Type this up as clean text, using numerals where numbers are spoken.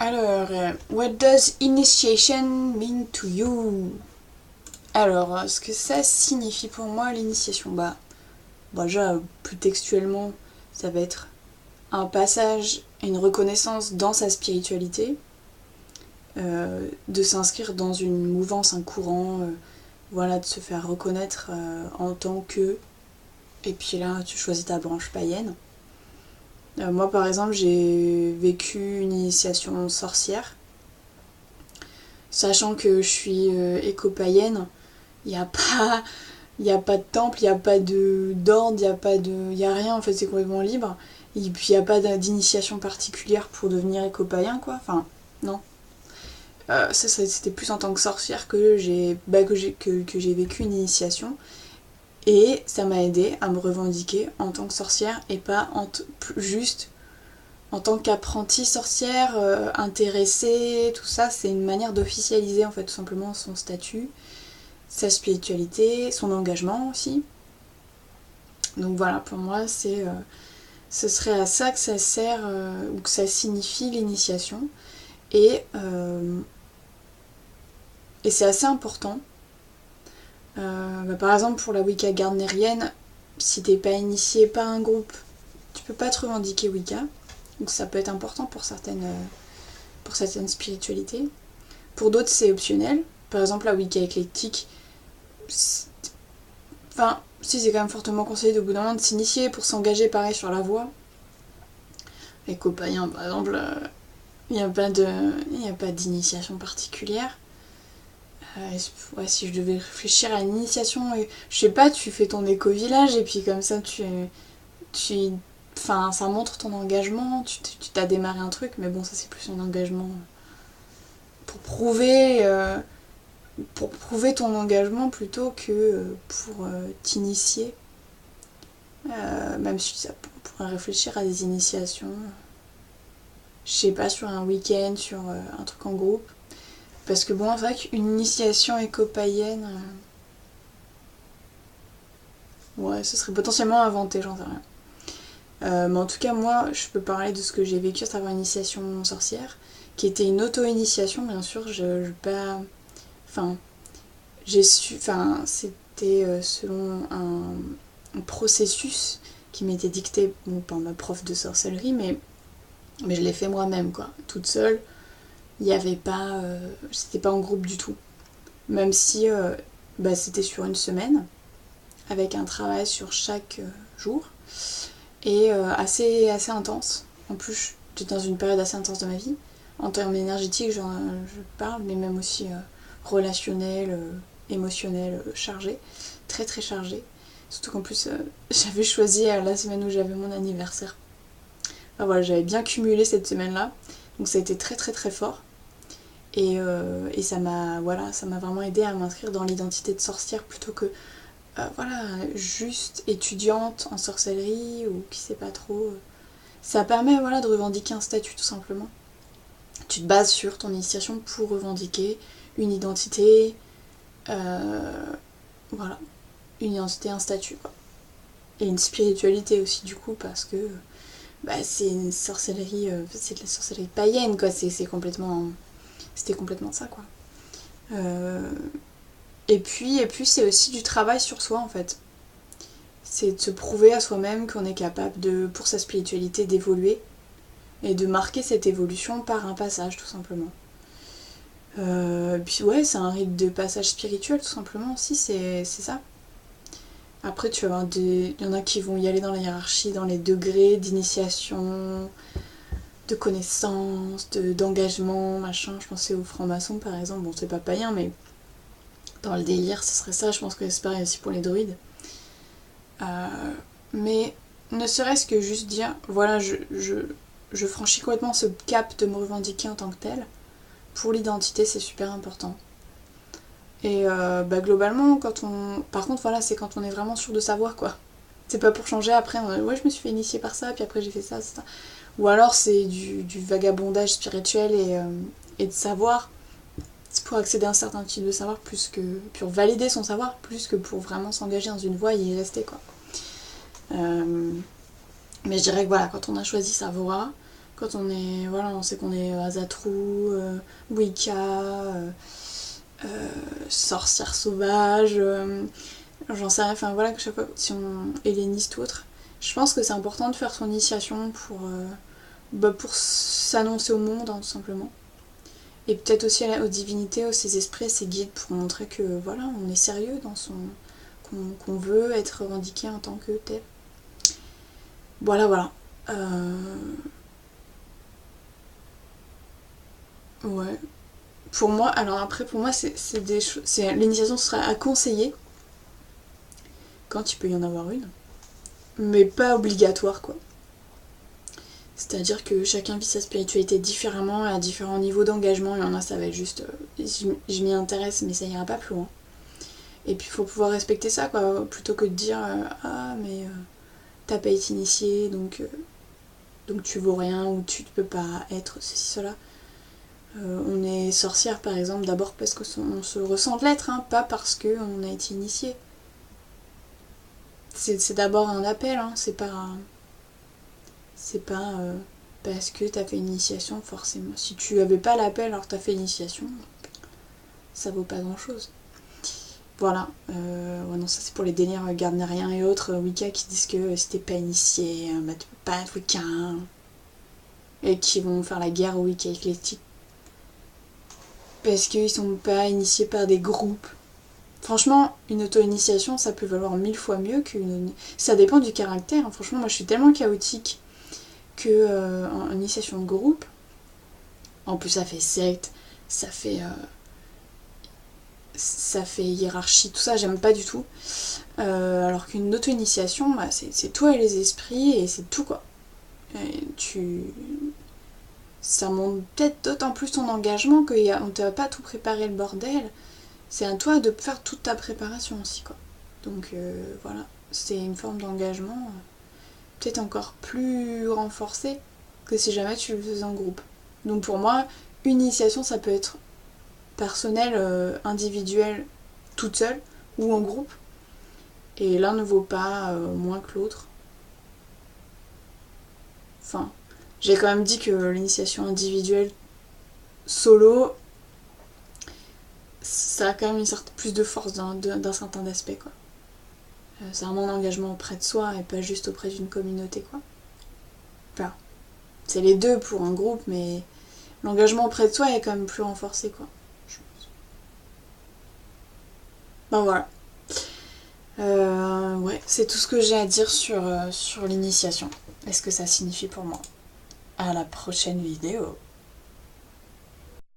Alors, what does initiation mean to you? Alors, ce que ça signifie pour moi, l'initiation, déjà, plus textuellement, ça va être un passage, une reconnaissance dans sa spiritualité, de s'inscrire dans une mouvance, un courant, voilà, de se faire reconnaître en tant que... Et puis là, tu choisis ta branche païenne. Moi, par exemple, j'ai vécu une initiation sorcière. Sachant que je suis éco-païenne, il n'y a pas... Il n'y a pas de temple, il n'y a pas d'ordre, il y a rien, en fait, c'est complètement libre. Et puis il n'y a pas d'initiation particulière pour devenir éco-païen, quoi. Enfin, non. C'était plus en tant que sorcière que j'ai vécu une initiation. Et ça m'a aidé à me revendiquer en tant que sorcière et pas juste en tant qu'apprentie sorcière, intéressée, tout ça. C'est une manière d'officialiser, en fait, tout simplement son statut, sa spiritualité, son engagement aussi. Donc voilà, pour moi, ce serait à ça que ça sert, ou que ça signifie l'initiation. Et, et c'est assez important. Par exemple, pour la Wicca gardnerienne, si t'es pas initié par un groupe, tu peux pas te revendiquer Wicca. Donc ça peut être important pour certaines spiritualités. Pour d'autres, c'est optionnel. Par exemple, la Wicca éclectique, enfin, si c'est quand même fortement conseillé au bout d'un moment de s'initier pour s'engager pareil sur la voie. Les copains, par exemple, il n'y a pas d'initiation particulière. Ouais, si je devais réfléchir à une initiation, je sais pas, tu fais ton éco-village et puis comme ça enfin, ça montre ton engagement, tu t'as démarré un truc, mais bon, ça c'est plus un engagement pour prouver, ton engagement plutôt que pour t'initier. Même si ça pourrait réfléchir à des initiations, je sais pas, sur un week-end, sur un truc en groupe. Parce que bon, c'est vrai qu'une initiation éco-païenne, ouais, ce serait potentiellement inventé, j'en sais rien. Mais en tout cas, moi, je peux parler de ce que j'ai vécu à travers une initiation sorcière, qui était une auto-initiation, bien sûr. Enfin, c'était selon un processus qui m'était dicté par ma prof de sorcellerie, mais je l'ai fait moi-même, quoi, toute seule. Il n'y avait pas, c'était pas en groupe du tout. Même si c'était sur une semaine, avec un travail sur chaque jour, et assez intense. En plus, j'étais dans une période assez intense de ma vie. En termes énergétiques, je parle, mais même aussi relationnel, émotionnel, chargé. Très très chargé. Surtout qu'en plus, j'avais choisi la semaine où j'avais mon anniversaire. Enfin voilà, j'avais bien cumulé cette semaine-là. Donc ça a été très très très fort. Et ça m'a vraiment aidé à m'inscrire dans l'identité de sorcière plutôt que juste étudiante en sorcellerie ou qui sait pas trop. Ça permet de revendiquer un statut tout simplement. Tu te bases sur ton initiation pour revendiquer une identité, voilà, une identité, un statut, quoi. Et une spiritualité aussi du coup parce que c'est une sorcellerie, c'est de la sorcellerie païenne, quoi. C'était complètement ça, quoi. Et puis c'est aussi du travail sur soi en fait. C'est de se prouver à soi-même qu'on est capable pour sa spiritualité, d'évoluer et de marquer cette évolution par un passage tout simplement. Puis ouais, c'est un rite de passage spirituel tout simplement aussi, c'est ça. Après tu vas avoir il y en a qui vont y aller dans la hiérarchie, dans les degrés d'initiation, de connaissance, d'engagement, machin. Je pensais aux francs-maçons par exemple, bon c'est pas païen mais dans le délire ce serait ça, je pense que c'est pareil aussi pour les druides. Mais ne serait-ce que juste dire, voilà, je franchis complètement ce cap de me revendiquer en tant que telle. Pour l'identité, c'est super important. Et globalement, par contre, voilà, c'est quand on est vraiment sûr de savoir, quoi. C'est pas pour changer après, ouais, je me suis fait initier par ça, puis après j'ai fait ça, ça. Ou alors c'est du vagabondage spirituel et de savoir. C'est pour accéder à un certain type de savoir pour valider son savoir plus que pour vraiment s'engager dans une voie et y rester, quoi. Mais je dirais que voilà, quand on a choisi sa voie, Quand on est, voilà, on sait qu'on est Asatrou, Wicca, sorcière sauvage, j'en sais rien, enfin voilà, que chaque fois, si on helléniste ou autre, je pense que c'est important de faire son initiation pour s'annoncer au monde, hein, tout simplement. Et peut-être aussi aux divinités, aux ses esprits, à ses guides, pour montrer que voilà, on est sérieux dans son. Qu'on veut être revendiqué en tant que tel. Voilà, voilà. Ouais. Pour moi, alors après, pour moi, c'est des choses. L'initiation sera à conseiller quand il peut y en avoir une, mais pas obligatoire, quoi. C'est-à-dire que chacun vit sa spiritualité différemment, à différents niveaux d'engagement. Il y en a, ça va être juste. Je m'y intéresse, mais ça ira pas plus loin. Et puis il faut pouvoir respecter ça, quoi, plutôt que de dire ah, mais t'as pas été initié, donc tu vaux rien, ou tu ne peux pas être ceci, cela. On est sorcière, par exemple, d'abord parce qu'on se ressent de l'être, hein, pas parce qu'on a été initié. C'est d'abord un appel, hein, c'est pas parce que t'as fait une initiation, forcément. Si tu avais pas l'appel alors que t'as fait l'initiation, ça vaut pas grand chose. Voilà, ouais, non, ça c'est pour les délires gardnériens et autres Wicca qui disent que si t'es pas initié, bah tu peux pas être Wicca, hein, et qui vont faire la guerre aux Wicca éclectiques parce qu'ils sont pas initiés par des groupes. Franchement, une auto-initiation, ça peut valoir 1000 fois mieux qu'une. Ça dépend du caractère, hein. Franchement, moi je suis tellement chaotique que en initiation de groupe, en plus ça fait secte, ça fait hiérarchie, tout ça, j'aime pas du tout. Alors qu'une auto-initiation, bah, c'est toi et les esprits, et c'est tout, quoi. Et ça montre peut-être d'autant plus ton engagement qu'on t'a pas tout préparé le bordel. C'est à toi de faire toute ta préparation aussi, quoi. Donc voilà, c'est une forme d'engagement peut-être encore plus renforcée que si jamais tu le faisais en groupe. Donc pour moi, une initiation, ça peut être personnelle, individuelle, toute seule, ou en groupe. Et l'un ne vaut pas moins que l'autre. Enfin, j'ai quand même dit que l'initiation individuelle solo, ça a quand même une certaine plus de force d'un certain aspect, quoi. C'est vraiment un engagement auprès de soi et pas juste auprès d'une communauté, quoi. Enfin, c'est les deux pour un groupe, mais l'engagement auprès de soi est quand même plus renforcé, quoi. Je pense. Ben voilà. Ouais, c'est tout ce que j'ai à dire sur l'initiation. Est-ce que ça signifie pour moi. À la prochaine vidéo.